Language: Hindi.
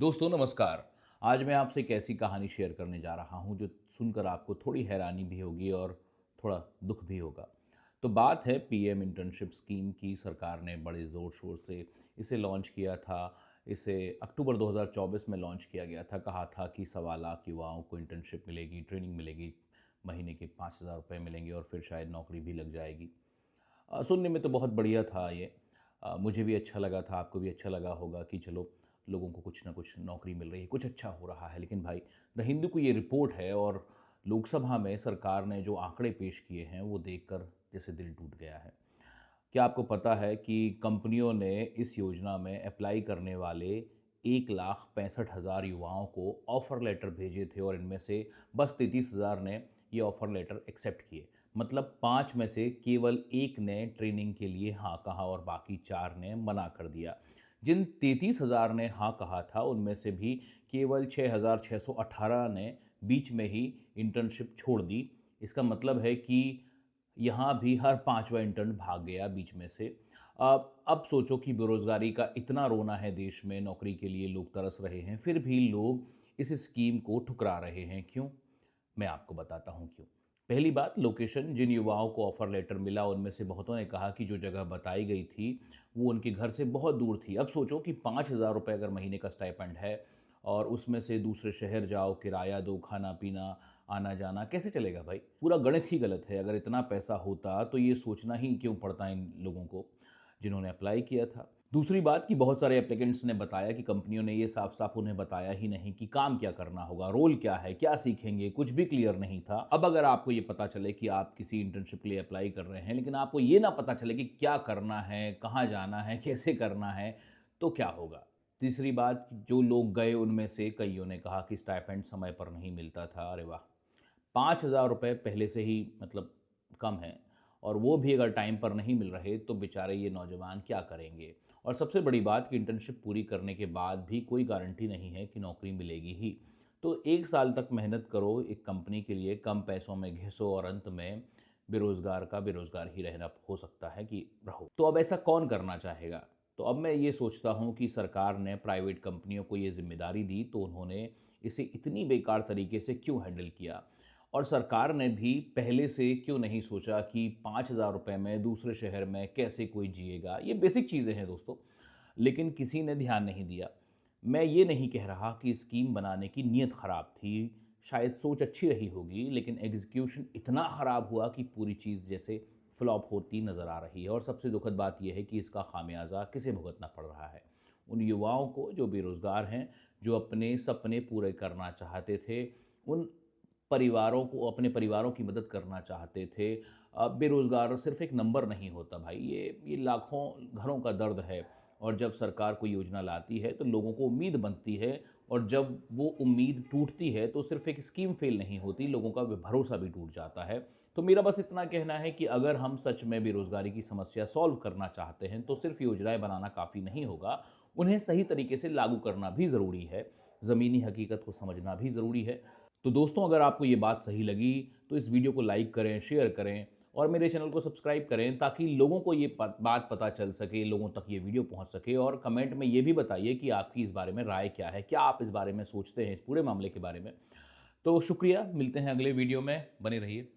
दोस्तों नमस्कार। आज मैं आपसे एक ऐसी कहानी शेयर करने जा रहा हूँ जो सुनकर आपको थोड़ी हैरानी भी होगी और थोड़ा दुख भी होगा। तो बात है पीएम इंटर्नशिप स्कीम की। सरकार ने बड़े ज़ोर शोर से इसे लॉन्च किया था। इसे अक्टूबर 2024 में लॉन्च किया गया था। कहा था कि 1.25 लाख युवाओं को इंटर्नशिप मिलेगी, ट्रेनिंग मिलेगी, महीने के 5,000 रुपये मिलेंगे और फिर शायद नौकरी भी लग जाएगी। सुनने में तो बहुत बढ़िया था ये। मुझे भी अच्छा लगा था, आपको भी अच्छा लगा होगा कि चलो लोगों को कुछ ना कुछ नौकरी मिल रही है, कुछ अच्छा हो रहा है। लेकिन भाई द हिंदू को ये रिपोर्ट है और लोकसभा में सरकार ने जो आंकड़े पेश किए हैं वो देखकर जैसे दिल टूट गया है। क्या आपको पता है कि कंपनियों ने इस योजना में अप्लाई करने वाले 1,65,000 युवाओं को ऑफ़र लेटर भेजे थे और इनमें से बस 33,000 ने ये ऑफ़र लेटर एक्सेप्ट किए। मतलब 5 में से केवल 1 ने ट्रेनिंग के लिए हाँ कहा और बाकी 4 ने मना कर दिया। जिन 33,000 ने हाँ कहा था उनमें से भी केवल 6,618 ने बीच में ही इंटर्नशिप छोड़ दी। इसका मतलब है कि यहाँ भी हर 5वाँ इंटर्न भाग गया बीच में से। अब सोचो कि बेरोज़गारी का इतना रोना है देश में, नौकरी के लिए लोग तरस रहे हैं, फिर भी लोग इस स्कीम को ठुकरा रहे हैं। क्यों? मैं आपको बताता हूँ क्यों। पहली बात लोकेशन। जिन युवाओं को ऑफ़र लेटर मिला उनमें से बहुतों ने कहा कि जो जगह बताई गई थी वो उनके घर से बहुत दूर थी। अब सोचो कि 5,000 रुपये अगर महीने का स्टाइपेंड है और उसमें से दूसरे शहर जाओ, किराया दो, खाना-पीना, आना-जाना, कैसे चलेगा भाई? पूरा गणित ही गलत है। अगर इतना पैसा होता तो ये सोचना ही क्यों पड़ता इन लोगों को जिन्होंने अप्लाई किया था। दूसरी बात कि बहुत सारे एप्लीकेंट्स ने बताया कि कंपनियों ने ये साफ-साफ उन्हें बताया ही नहीं कि काम क्या करना होगा, रोल क्या है, क्या सीखेंगे, कुछ भी क्लियर नहीं था। अब अगर आपको ये पता चले कि आप किसी इंटर्नशिप के लिए अप्लाई कर रहे हैं, लेकिन आपको ये ना पता चले कि क्या करना है, कहाँ जाना है, कैसे करना है, तो क्या होगा? तीसरी बात, जो लोग गए उनमें से कइयों ने कहा कि स्टाइपेंड समय पर नहीं मिलता था। अरे वाह! 5,000 रुपये पहले से ही मतलब कम है और वो भी अगर टाइम पर नहीं मिल रहे तो बेचारे ये नौजवान क्या करेंगे। और सबसे बड़ी बात कि इंटर्नशिप पूरी करने के बाद भी कोई गारंटी नहीं है कि नौकरी मिलेगी ही। तो 1 साल तक मेहनत करो एक कंपनी के लिए, कम पैसों में घिसो और अंत में बेरोज़गार का बेरोज़गार ही रहना हो सकता है कि रहो। तो अब ऐसा कौन करना चाहेगा? तो अब मैं ये सोचता हूँ कि सरकार ने प्राइवेट कंपनियों को ये ज़िम्मेदारी दी तो उन्होंने इसे इतनी बेकार तरीके से क्यों हैंडल किया? और सरकार ने भी पहले से क्यों नहीं सोचा कि 5,000 रुपये में दूसरे शहर में कैसे कोई जिएगा? ये बेसिक चीज़ें हैं दोस्तों, लेकिन किसी ने ध्यान नहीं दिया। मैं ये नहीं कह रहा कि स्कीम बनाने की नीयत ख़राब थी, शायद सोच अच्छी रही होगी, लेकिन एग्ज़ीक्यूशन इतना ख़राब हुआ कि पूरी चीज़ जैसे फ्लॉप होती नज़र आ रही है। और सबसे दुखद बात यह है कि इसका ख़ामियाज़ा किसे भुगतना पड़ रहा है? उन युवाओं को जो बेरोज़गार हैं, जो अपने सपने पूरे करना चाहते थे, उन परिवारों को, अपने परिवारों की मदद करना चाहते थे। बेरोज़गार सिर्फ़ एक नंबर नहीं होता भाई, ये लाखों घरों का दर्द है। और जब सरकार कोई योजना लाती है तो लोगों को उम्मीद बनती है और जब वो उम्मीद टूटती है तो सिर्फ़ एक स्कीम फ़ेल नहीं होती, लोगों का भरोसा भी टूट जाता है। तो मेरा बस इतना कहना है कि अगर हम सच में बेरोज़गारी की समस्या सॉल्व करना चाहते हैं तो सिर्फ़ योजनाएँ बनाना काफ़ी नहीं होगा, उन्हें सही तरीके से लागू करना भी ज़रूरी है। ज़मीनी हकीकत को समझना भी ज़रूरी है। तो दोस्तों अगर आपको ये बात सही लगी तो इस वीडियो को लाइक करें, शेयर करें और मेरे चैनल को सब्सक्राइब करें ताकि लोगों को ये बात पता चल सके, लोगों तक ये वीडियो पहुंच सके। और कमेंट में ये भी बताइए कि आपकी इस बारे में राय क्या है, क्या आप इस बारे में सोचते हैं, इस पूरे मामले के बारे में। तो शुक्रिया, मिलते हैं अगले वीडियो में, बने रहिए।